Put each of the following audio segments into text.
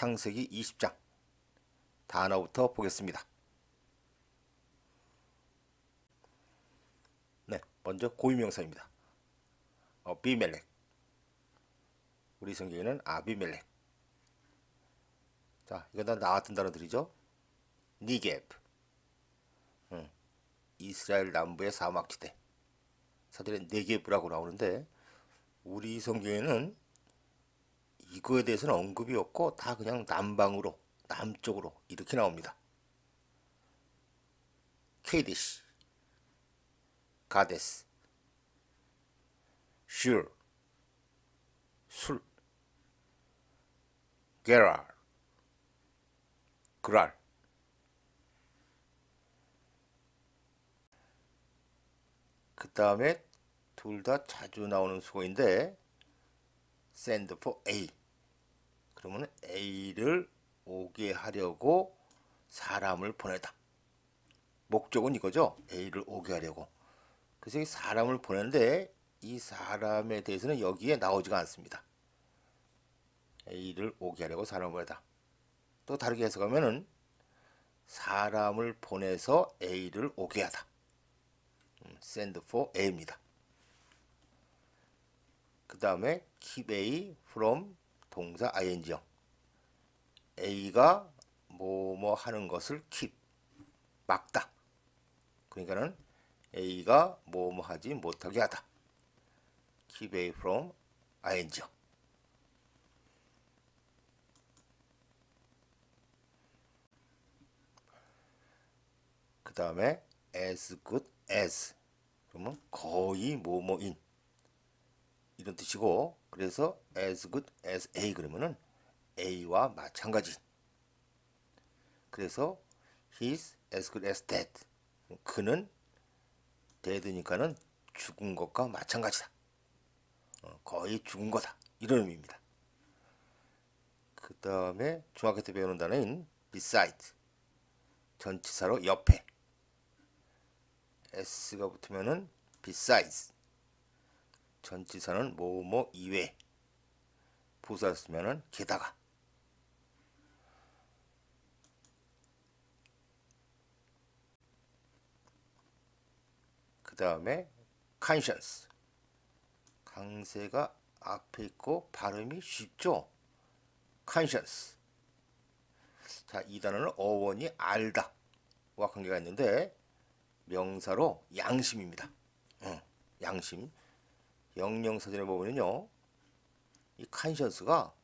창세기 20장 단어부터 보겠습니다. 네, 먼저 고유명사입니다. 비멜렉. 우리 성경에는 아비멜렉. 자, 이건 다 나왔던 단어들이죠. 니게브. 이스라엘 남부의 사막지대. 사전에 네게브라고 나오는데 우리 성경에는 이거에 대해서는 언급이 없고 다 그냥 남방으로, 남쪽으로 이렇게 나옵니다. 케이디시, 가데스, 슈, 술, 게랄, 그랄. 그 다음에 둘 다 자주 나오는 수거인데 send for A. 그러면 A를 오게 하려고 사람을 보내다. 목적은 이거죠. A를 오게 하려고. 그래서 이 사람을 보내는데 이 사람에 대해서는 여기에 나오지가 않습니다. A를 오게 하려고 사람을 보내다. 또 다르게 해석하면은 사람을 보내서 A를 오게 하다. send for A입니다. 그 다음에 keep A from 동사 ing형. A가 뭐뭐 하는 것을 keep, 막다. 그러니까는 A가 뭐뭐 하지 못하게 하다. keep A from ing형. 그 다음에 as good as. 그러면 거의 뭐뭐인 이런 뜻이고, 그래서 as good as A 그러면은 A와 마찬가지. 그래서 he's as good as dead. 그는 dead니까는 죽은 것과 마찬가지다. 거의 죽은 거다. 이런 의미입니다. 그 다음에 중학교 때 배우는 단어인 beside. 전치사로 옆에. s가 붙으면은 besides. 전치사는 뭐뭐 이외. 부사를 쓰면은 게다가. 그 다음에 conscience. 강세가 앞에 있고 발음이 쉽죠. conscience. 자, 이 단어는 어원이 알다 와 관계가 있는데 명사로 양심입니다. 양심. 영영사전에 보면요, 이 conscience가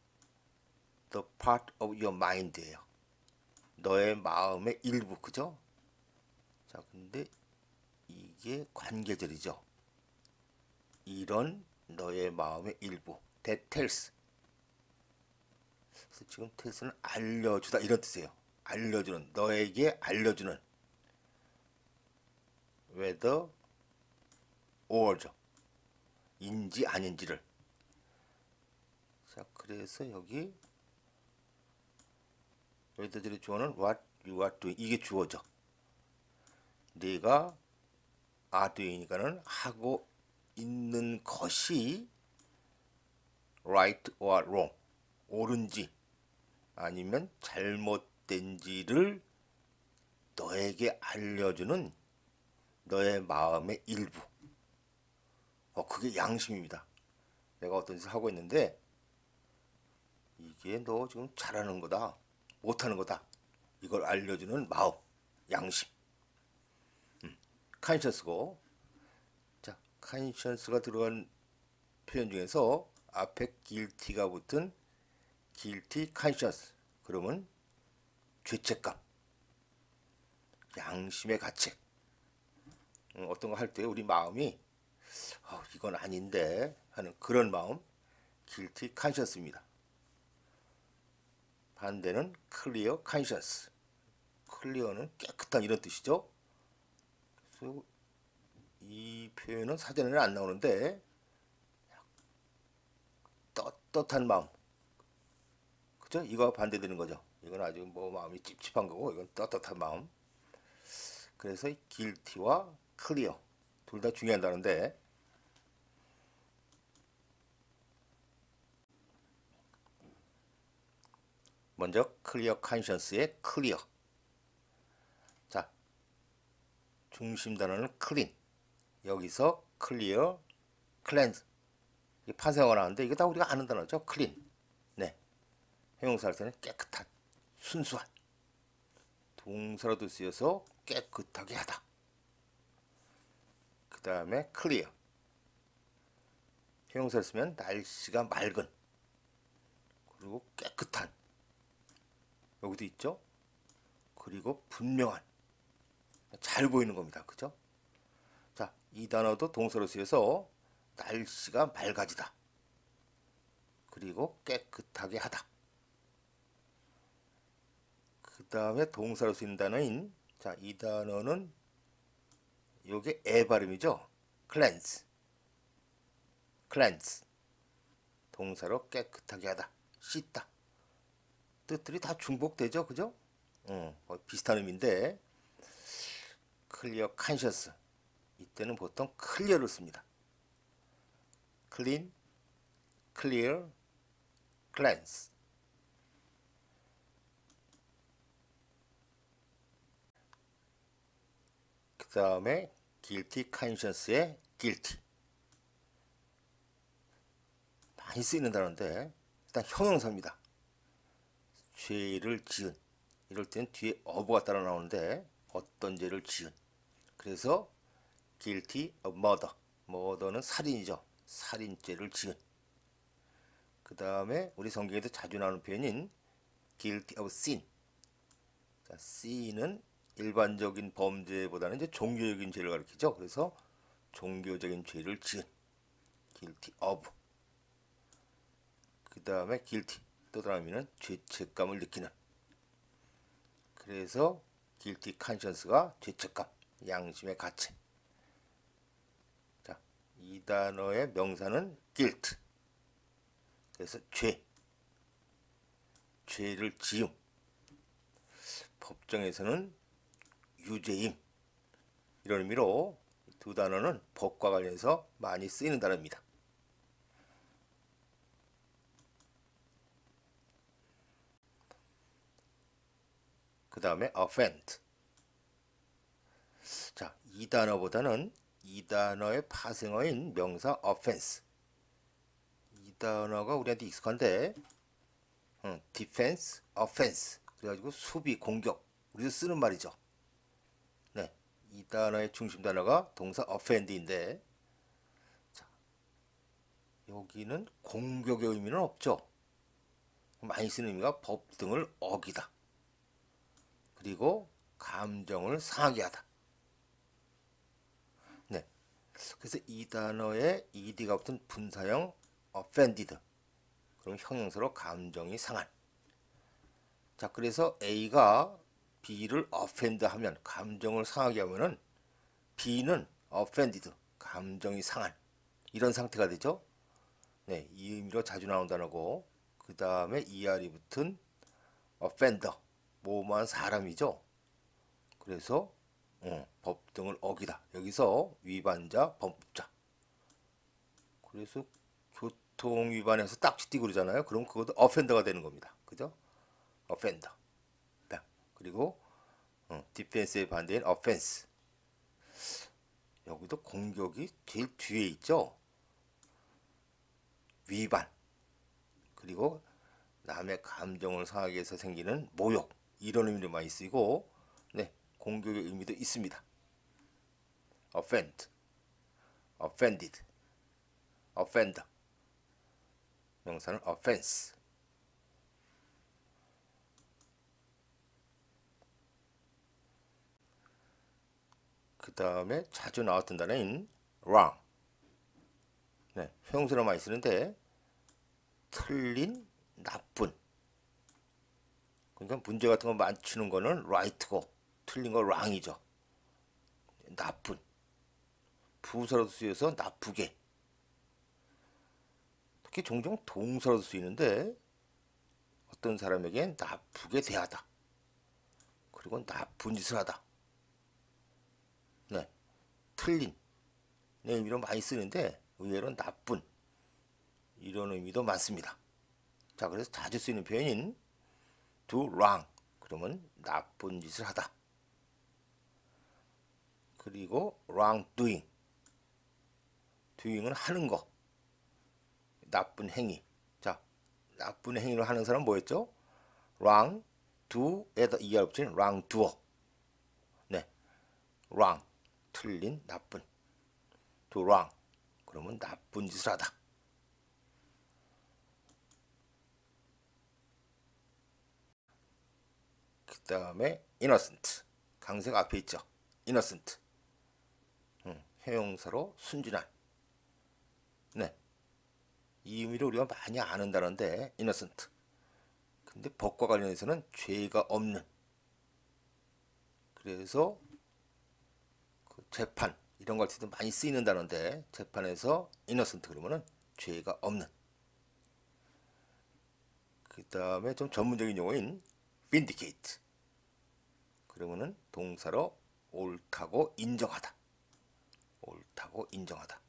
the part of your mind예요. 너의 마음의 일부, 그죠? 자, 근데 이게 관계절이죠. 이런 너의 마음의 일부. that tells. 그래서 지금 tells는 알려주다 이런 뜻이에요. 알려주는, 너에게 알려주는. whether or죠. 인지 아닌지를. 자, 그래서 여기 whether들의 주어는 what you are doing. 이게 주어죠. 네가 are doing이니까는 하고 있는 것이 right or wrong, 옳은지 아니면 잘못된지를 너에게 알려주는 너의 마음의 일부. 그게 양심입니다. 내가 어떤 짓을 하고 있는데 이게 너 지금 잘하는 거다, 못하는 거다, 이걸 알려주는 마음, 양심. conscience고. 자, conscience가 들어간 표현 중에서 앞에 guilty가 붙은 guilty conscience. 그러면 죄책감, 양심의 가책. 어떤 거 할 때 우리 마음이 이건 아닌데 하는 그런 마음, guilty conscience입니다. 반대는 clear conscience. clear는 깨끗한 이런 뜻이죠. 그래서 이 표현은 사전에는 안 나오는데 떳떳한 마음, 그죠? 이거 반대되는 거죠. 이건 아주 뭐 마음이 찝찝한 거고, 이건 떳떳한 마음. 그래서 guilty와 clear 둘 다 중요하다는데, 먼저 clear conscience의 clear. 자, 중심 단어는 clean. 여기서 clear, cleanse. 이 파생어가 나왔는데 이거 다 우리가 아는 단어죠. clean. 네. 형용사 할 때는 깨끗한, 순수한. 동사로도 쓰여서 깨끗하게 하다. 그 다음에 clear. 형용사를 쓰면 날씨가 맑은. 그리고 깨끗한. 여기도 있죠. 그리고 분명한. 잘 보이는 겁니다. 그죠? 자, 이 단어도 동사로 쓰여서 날씨가 맑아지다. 그리고 깨끗하게 하다. 그 다음에 동사로 쓰인 단어인, 자, 이 단어는 요게 에 발음이죠. cleanse. cleanse. 동사로 깨끗하게 하다. 씻다. 뜻들이 다 중복되죠. 그죠? 비슷한 의미인데 clear conscious. 이때는 보통 clear를 씁니다. clean, clear, cleanse. 그 다음에 guilty conscience의 guilty. 많이 쓰이는 단어인데 일단 형용사입니다. 죄를 지은. 이럴 때는 뒤에 어부가 따라 나오는데 어떤 죄를 지은. 그래서 guilty of murder. murder는 살인이죠. 살인죄를 지은. 그 다음에 우리 성경에도 자주 나오는 표현인 guilty of sin. 자, sin은 일반적인 범죄보다는 이제 종교적인 죄를 가리키죠. 그래서 종교적인 죄를 지은. guilty of. 그 다음에 guilty. 또 다른 의미는 죄책감을 느끼는. 그래서 guilty conscience가 죄책감, 양심의 가책. 자, 이 단어의 명사는 guilt. 그래서 죄를 지음. 법정에서는 유죄임. 이런 의미로 두 단어는 법과 관련해서 많이 쓰이는 단어입니다. 그 다음에 offend. 자, 이 단어보다는 이 단어의 파생어인 명사 offense. 이 단어가 우리한테 익숙한데 defense, offense. 그래가지고 수비, 공격. 우리도 쓰는 말이죠. 네, 이 단어의 중심 단어가 동사 offend인데, 자, 여기는 공격의 의미는 없죠. 많이 쓰는 의미가 법 등을 어기다. 그리고 감정을 상하게 하다. 네, 그래서 이 단어에 ed가 붙은 분사형 offended. 그럼 형용사로 감정이 상한. 자, 그래서 A가 B를 offend 하면, 감정을 상하게 하면은 B는 offended, 감정이 상한. 이런 상태가 되죠. 네, 이 의미로 자주 나온 단어고, 그 다음에 ER이 붙은 offender, 모험한 사람이죠. 그래서 법 등을 어기다. 여기서 위반자, 범법자. 그래서 교통 위반해서 딱지 띄고 그러잖아요. 그럼 그것도 offender가 되는 겁니다. 그죠? offender. 네. 그리고 defense의 반대인 offense. 여기도 공격이 제일 뒤에 있죠. 위반. 그리고 남의 감정을 상하게 해서 생기는 모욕. 이런 의미로 많이 쓰이고, 네, 공격의 의미도 있습니다. offend, offended, offender. 명사는 offense. 그 다음에 자주 나왔던 단어인 wrong. 네, 형용사로 많이 쓰는데 틀린, 나쁜. 그러니까 문제 같은 거 맞추는 거는 right고 틀린 거 wrong이죠. 나쁜. 부사로도 쓰여서 나쁘게. 특히 종종 동사로도 쓰이는데 어떤 사람에게 나쁘게 대하다. 그리고 나쁜 짓을 하다. 네, 틀린 의미로 많이 쓰는데 의외로 나쁜 이런 의미도 많습니다. 자, 그래서 자주 쓰이는 표현인 do wrong. 그러면 나쁜 짓을 하다. 그리고 wrong doing. doing은 하는 거. 나쁜 행위. 자, 나쁜 행위를 하는 사람은 뭐였죠? wrong do에다 er 붙인 wrong doer. 네, wrong 틀린 나쁜. do wrong 그러면 나쁜 짓을 하다. 그 다음에 innocent 강세가 앞에 있죠. innocent 형용사로 순진한. 네, 이 의미를 우리가 많이 아는 단어인데 innocent. 근데 법과 관련해서는 죄가 없는. 그래서 그 재판 이런 걸 때도 많이 쓰이는 단어인데 재판에서 innocent 그러면은 죄가 없는. 그 다음에 좀 전문적인 용어인 vindicate 그러면은 동사로 옳다고 인정하다. 옳다고 인정하다.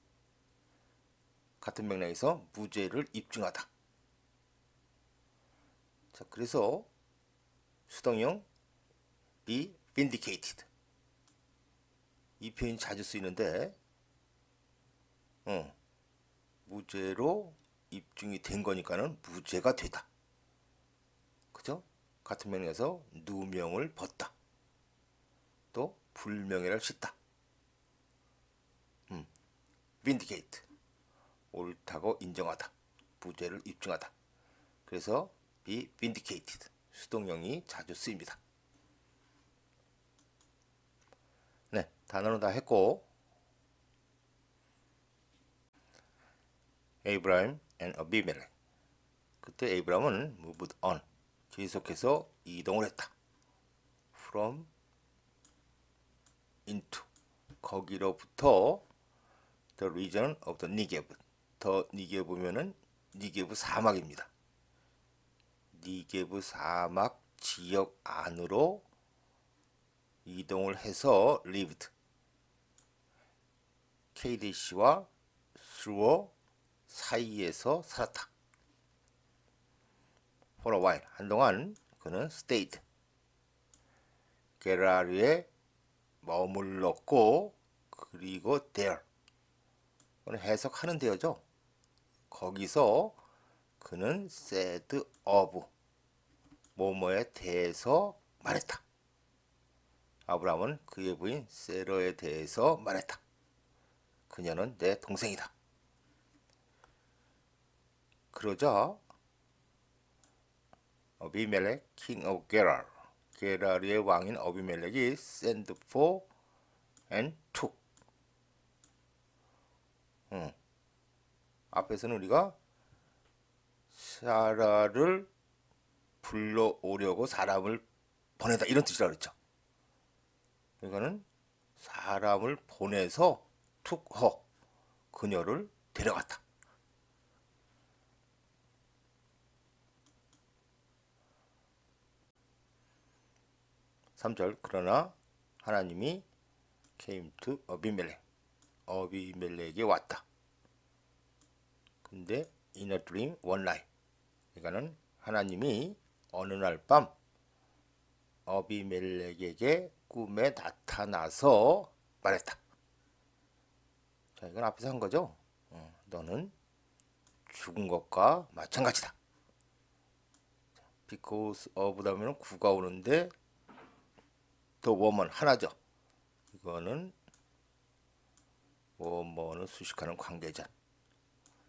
같은 맥락에서 무죄를 입증하다. 자, 그래서 수동형 be vindicated 이 표현이 자주 쓰이는데 무죄로 입증이 된 거니까는 무죄가 되다. 그죠? 같은 맥락에서 누명을 벗다. 또 불명예를 싣다. vindicate 옳다고 인정하다. 무죄를 입증하다. 그래서 be vindicated 수동형이 자주 쓰입니다. 네, 단어는 다 했고 에이브라임 and 아비멜렉 그때 에이브라임은 moved on 계속해서 이동을 했다. from into 거기로부터 the region of the 니게브 더 니게브면은 니게브 사막입니다. 니게브 사막 지역 안으로 이동을 해서 lived KDC와 수어 사이에서 살았다. for a while 한동안 그는 stayed 게라르에 머물렀고 그리고 there 그는 해석하는 데요죠. 거기서 그는 said of 뭐뭐에 대해서 말했다. 아브라함은 그의 부인 세러에 대해서 말했다. 그녀는 내 동생이다. 그러자 어비멜렉 king of 게랄 게랄의 왕인 어비멜렉이 send for and took 앞에서는 우리가 사라를 불러오려고 사람을 보내다 이런 뜻이라고 그랬죠. 그러니까는 사람을 보내서 took her 그녀를 데려갔다. 3절 그러나 하나님이 came to 어비멜렉 어비멜렉에 왔다. 근데 in a dream one night 그러니까는 하나님이 어느 날 밤 어비멜렉에게 꿈에 나타나서 말했다. 자, 이건 앞에서 한 거죠. 너는 죽은 것과 마찬가지다. because of 다음에는 구가 오는데 the woman 하나죠. 이거는 뭐뭐는 수식하는 관계자.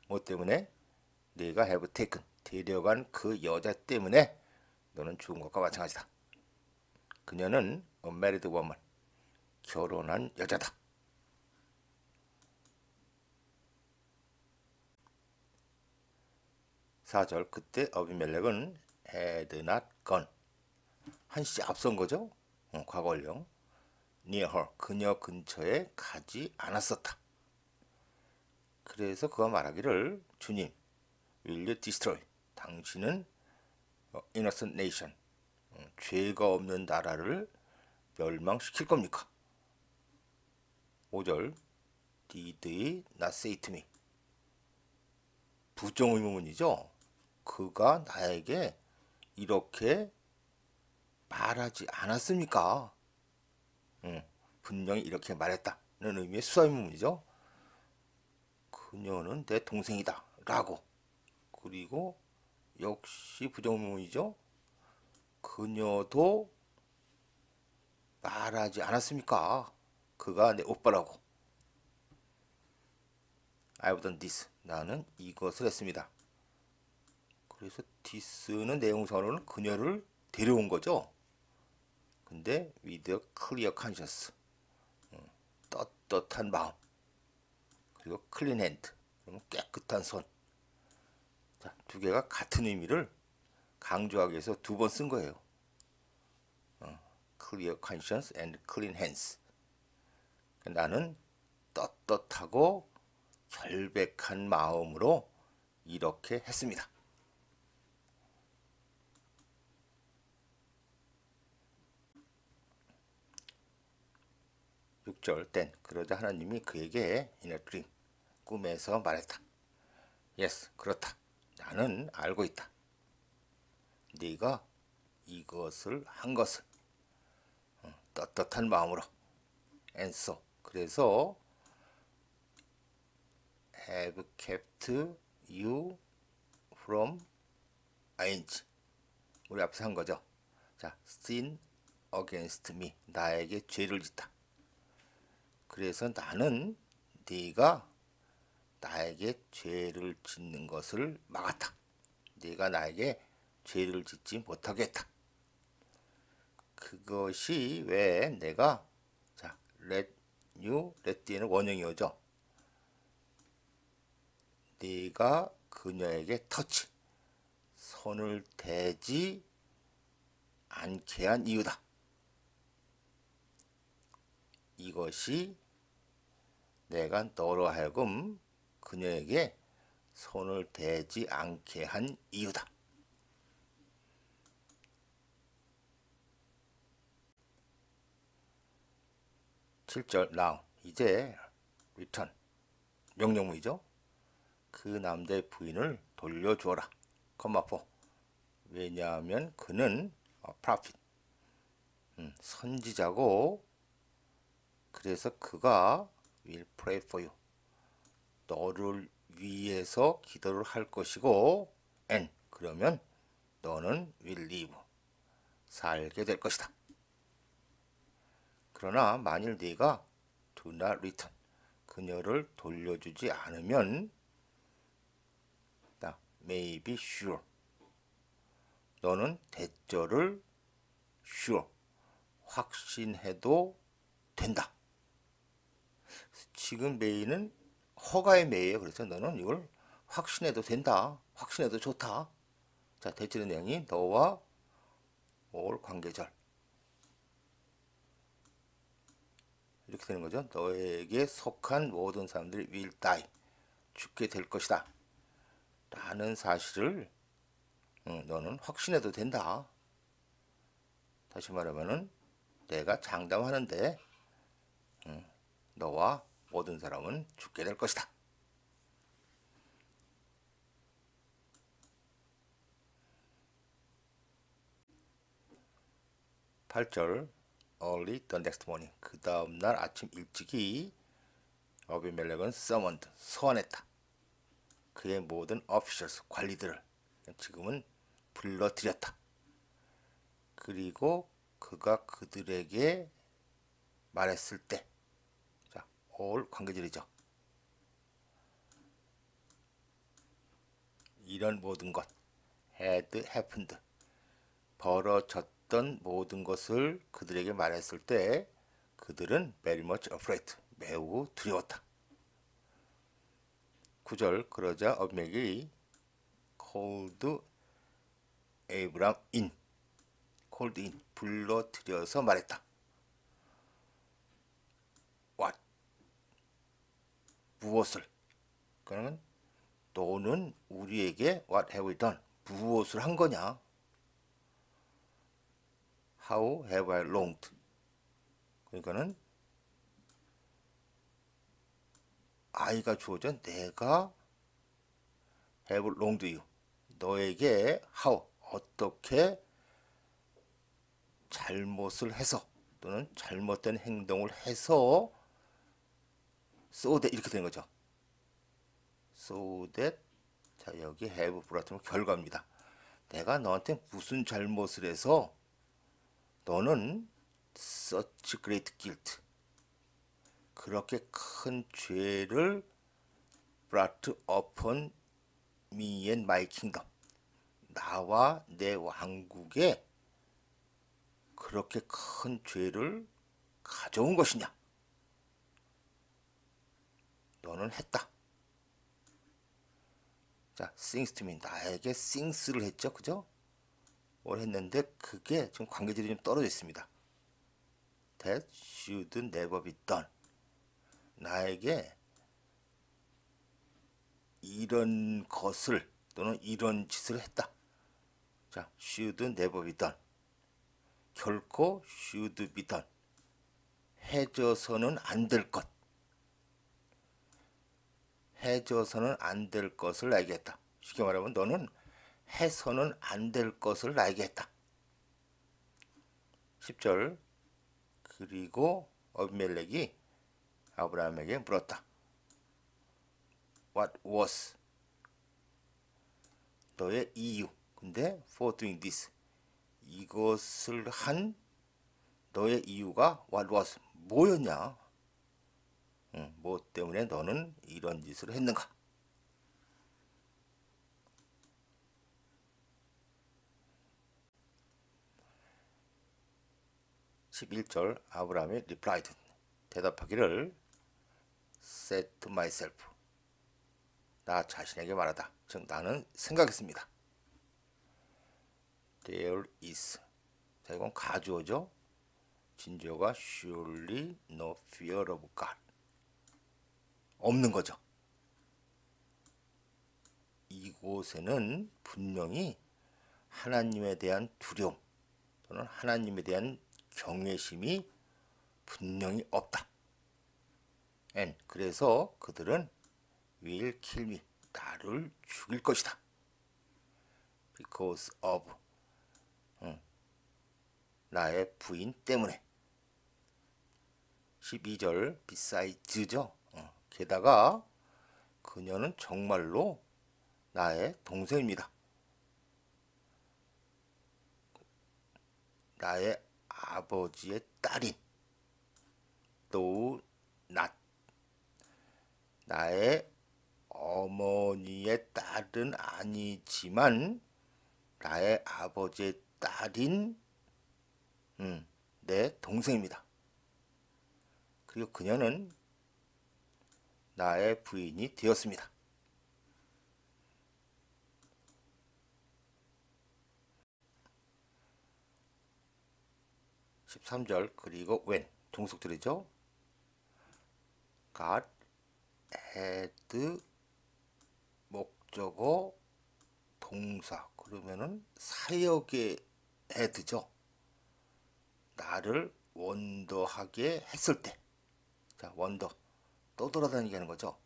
뭐 때문에? 네가 have taken 데려간 그 여자 때문에 너는 죽은 것과 마찬가지다. 그녀는 a married woman 결혼한 여자다. 4절 그때 어비멜렉은 had not gone 한시 앞선 거죠. 과거형 near her 그녀 근처에 가지 않았었다. 그래서 그가 말하기를 주님 will you destroy 당신은 innocent nation 죄가 없는 나라를 멸망시킬 겁니까? 5절 did he not say to me 부정의문이죠. 그가 나에게 이렇게 말하지 않았습니까? 분명히 이렇게 말했다는 의미의 수화의문문이죠. 그녀는 내 동생이다 라고. 그리고 역시 부정문이죠. 그녀도 말하지 않았습니까? 그가 내 오빠라고. I've done this. 나는 이것을 했습니다. 그래서 this는 내용상으로는 그녀를 데려온 거죠. 근데 with a clear conscience. 떳떳한 마음. 그리고 clean hand. 그러면 깨끗한 손. 자, 두 개가 같은 의미를 강조하기 위해서 두 번 쓴 거예요. clear conscience and clean hands. 나는 떳떳하고 결백한 마음으로 이렇게 했습니다. 6절 땐 그러자 하나님이 그에게 in a dream 꿈에서 말했다. Yes, 그렇다. 나는 알고 있다. 네가 이것을 한 것을 떳떳한 마음으로 and so 그래서 have kept you from ing 우리 앞에서 한 거죠. 자, sin against me 나에게 죄를 짓다. 그래서 나는 네가 나에게 죄를 짓는 것을 막았다. 네가 나에게 죄를 짓지 못하게 했다. 그것이 왜 내가 자 let 뒤에는 원형이 오죠. 네가 그녀에게 터치 손을 대지 않게 한 이유다. 이것이 내가 너로 하여금 그녀에게 손을 대지 않게 한 이유다. (7절) now 이제 return 명령문이죠. 그 남자의 부인을 돌려주어라. (4) 왜냐하면 그는 prophet 선지자고 그래서 그가 will pray for you 너를 위해서 기도를 할 것이고 and 그러면 너는 will live 살게 될 것이다. 그러나 만일 네가 do not return 그녀를 돌려주지 않으면 may be sure 너는 대절을 sure 확신해도 된다. 지금 may는 허가의 may예요. 그래서 너는 이걸 확신해도 된다. 확신해도 좋다. 자, 대절의 내용이 너와 올 관계절 이렇게 되는 거죠. 너에게 속한 모든 사람들이 will die 죽게 될 것이다 라는 사실을 너는 확신해도 된다. 다시 말하면은 내가 장담하는데 너와 모든 사람은 죽게 될 것이다. (8절) early the next morning 그 다음날 아침 일찍이 어비멜렉은 summoned 소환했다. 그의 모든 officials 관리들을 지금은 불러들였다. 그리고 그가 그들에게 말했을 때 자, all 관계절이죠. 이런 모든 것 had happened 벌어졌던 모든 것을 그들에게 말했을 때 그들은 very much afraid 매우 두려웠다. 9절 그러자 어비멜렉이 called Abraham in called in 불러들여서 말했다. what 무엇을 그러면 너는 우리에게 what have we done 무엇을 한 거냐 how have I wronged 그러니까는 I가 주어져 내가 have wronged you 너에게 how 어떻게 잘못을 해서 또는 잘못된 행동을 해서 so that 이렇게 되는 거죠. so that 자 여기 have brought 결과입니다. 내가 너한테 무슨 잘못을 해서 너는 such great guilt 그렇게 큰 죄를 brought upon me and my kingdom 나와 내 왕국에 그렇게 큰 죄를 가져온 것이냐? 너는 했다. 자, sings to me 나에게 sings를 했죠, 그죠? 뭘 했는데 그게 지금 관계들이 좀 떨어져 있습니다. That should never be done. 나에게 이런 것을 또는 이런 짓을 했다. 자, should never be done. 결코 should be done. 해져서는 안 될 것. 해져서는 안 될 것을 나에게 했다. 쉽게 말하면 너는 해서는 안 될 것을 나에게 했다. 10절 그리고 어비멜렉이 아브라함에게 물었다. What was 너의 이유 근데 for doing this 이것을 한 너의 이유가 what was 뭐였냐? 뭐 때문에 너는 이런 짓을 했는가? (11절) 아브라함이 replied 대답하기를 said to myself 나 자신에게 말하다 즉 나는 생각했습니다. There is 자 이건 가주어죠. 진주어가 surely no fear of God 없는 거죠. 이곳에는 분명히 하나님에 대한 두려움 또는 하나님에 대한 경외심이 분명히 없다. And 그래서 그들은 will kill me 나를 죽일 것이다. Because of 나의 부인 때문에. 12절 beside죠. 게다가 그녀는 정말로 나의 동생입니다. 나의 아버지의 딸인 though not 나의 어머니의 딸은 아니지만 나의 아버지의 딸인 내 동생입니다. 그리고 그녀는 나의 부인이 되었습니다. 13절 그리고 when 종속들이죠. God had 목적어 동사 그러면은 사역의 had죠. 나를 원더하게 했을 때 자 원더 떠돌아다니게 하는 거죠.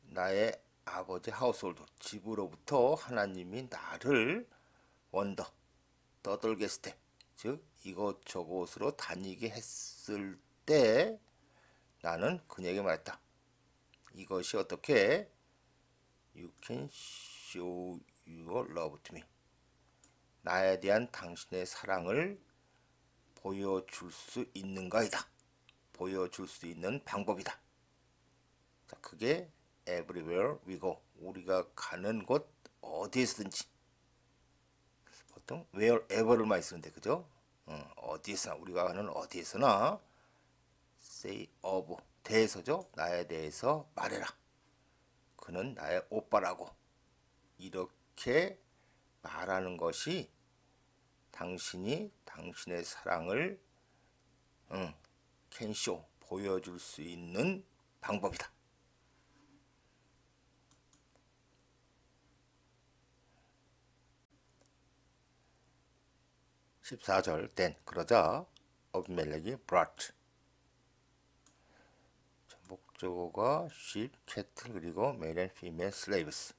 나의 아버지 하우스홀드 집으로부터 하나님이 나를 원더 떠돌게 했을 때 즉 이곳저곳으로 다니게 했을 때 나는 그녀에게 말했다. 이것이 어떻게 You can show your love to me 나에 대한 당신의 사랑을 보여줄 수 있는가이다. 보여줄 수 있는 방법이다. 자, 그게 everywhere we go 우리가 가는 곳 어디에서든지 보통 wherever를 많이 쓰는데 그죠? 어디에서나 우리가 가는 어디에서나 say of 대해서죠. 나에 대해서 말해라. 그는 나의 오빠라고 이렇게 말하는 것이 당신이 당신의 사랑을 can show 보여줄 수 있는 방법이다. 14절 then 그러자 어비멜렉이 brought 목적어가 sheep, cattle 그리고 male and female slaves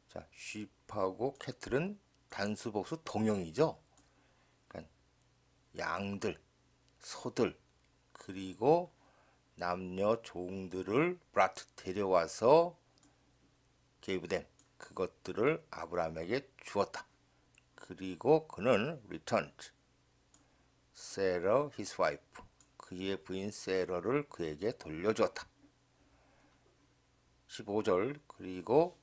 자 sheep하고 cattle은 단수 복수 동형이죠. 양들, 소들, 그리고 남녀 종들을 브라트 데려와서 게이브댐 그것들을 아브라함에게 주었다. 그리고 그는 returned Sarah his wife 그의 부인 세러를 그에게 돌려주었다. 15절 그리고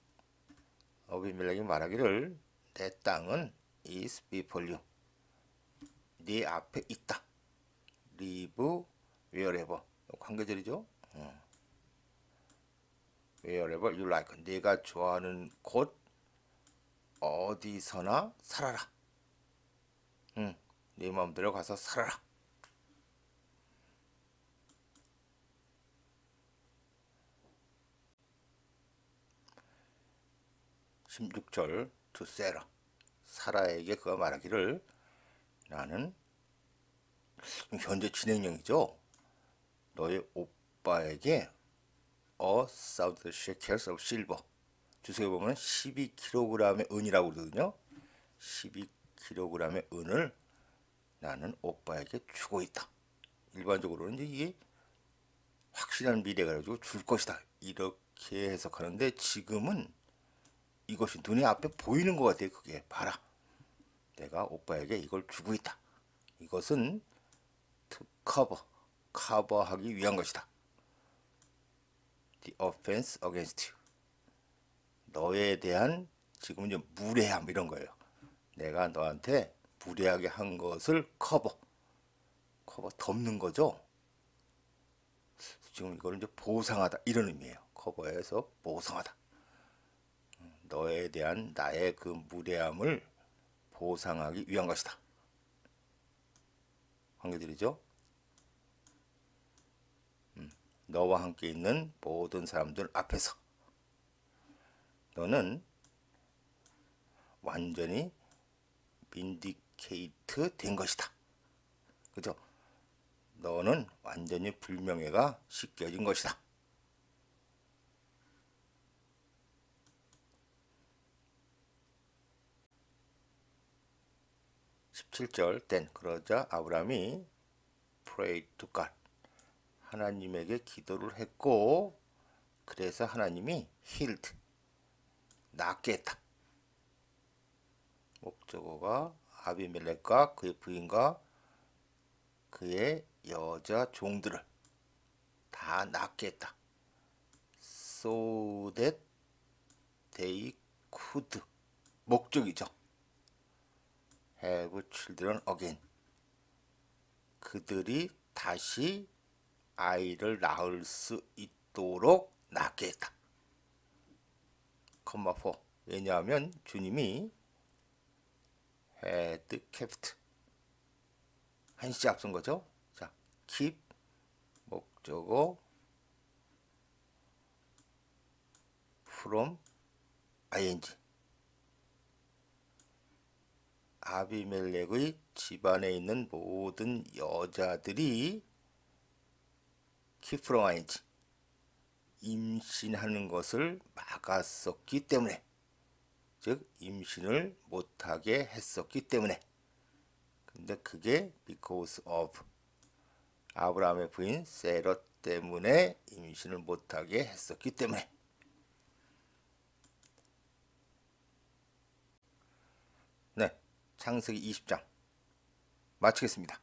아비멜렉이 말하기를 내 땅은 is before you 네 앞에 있다. live wherever 관계절이죠. wherever you like 네가 좋아하는 곳 어디서나 살아라. 네 마음대로 가서 살아라. 16절 to Sarah 사라에게 그가 말하기를 나는 현재 진행형이죠. 너의 오빠에게 thousand shekels of silver 주석에 보면 12kg의 은이라고 그러거든요. 12kg의 은을 나는 오빠에게 주고 있다. 일반적으로는 이제 이게 확실한 미래가 가지고 줄 것이다 이렇게 해석하는데 지금은 이것이 눈에 앞에 보이는 것 같아요. 그게 봐라 내가 오빠에게 이걸 주고 있다. 이것은 to 커버하기 위한 것이다. The offense against you 너에 대한 지금 이제 무례함 이런 거예요. 내가 너한테 무례하게 한 것을 커버 덮는 거죠. 지금 이거는 이제 보상하다 이런 의미예요. 커버해서 보상하다. 너에 대한 나의 그 무례함을 보상하기 위한 것이다. 관계들이죠. 너와 함께 있는 모든 사람들 앞에서 너는 완전히 빈디케이트 된 것이다. 그죠? 너는 완전히 불명예가 씻겨진 것이다. 17절 then 그러자 아브라함이 prayed to God 하나님에게 기도를 했고 그래서 하나님이 healed 낫게 했다. 목적어가 아비멜렉과 그의 부인과 그의 여자 종들을 다 낫게 했다. So that they could 목적이죠. have children again 그들이 다시 아이를 낳을 수 있도록 낫게 했다. 컴마 4 왜냐하면 주님이 had kept 한시 앞선 거죠. 자, keep 목적어 from ing 아비멜렉의 집안에 있는 모든 여자들이 keep from ing 임신하는 것을 막았었기 때문에 즉 임신을 못하게 했었기 때문에 근데 그게 because of 아브라함의 부인 세러 때문에 임신을 못하게 했었기 때문에 네 창세기 20장 마치겠습니다.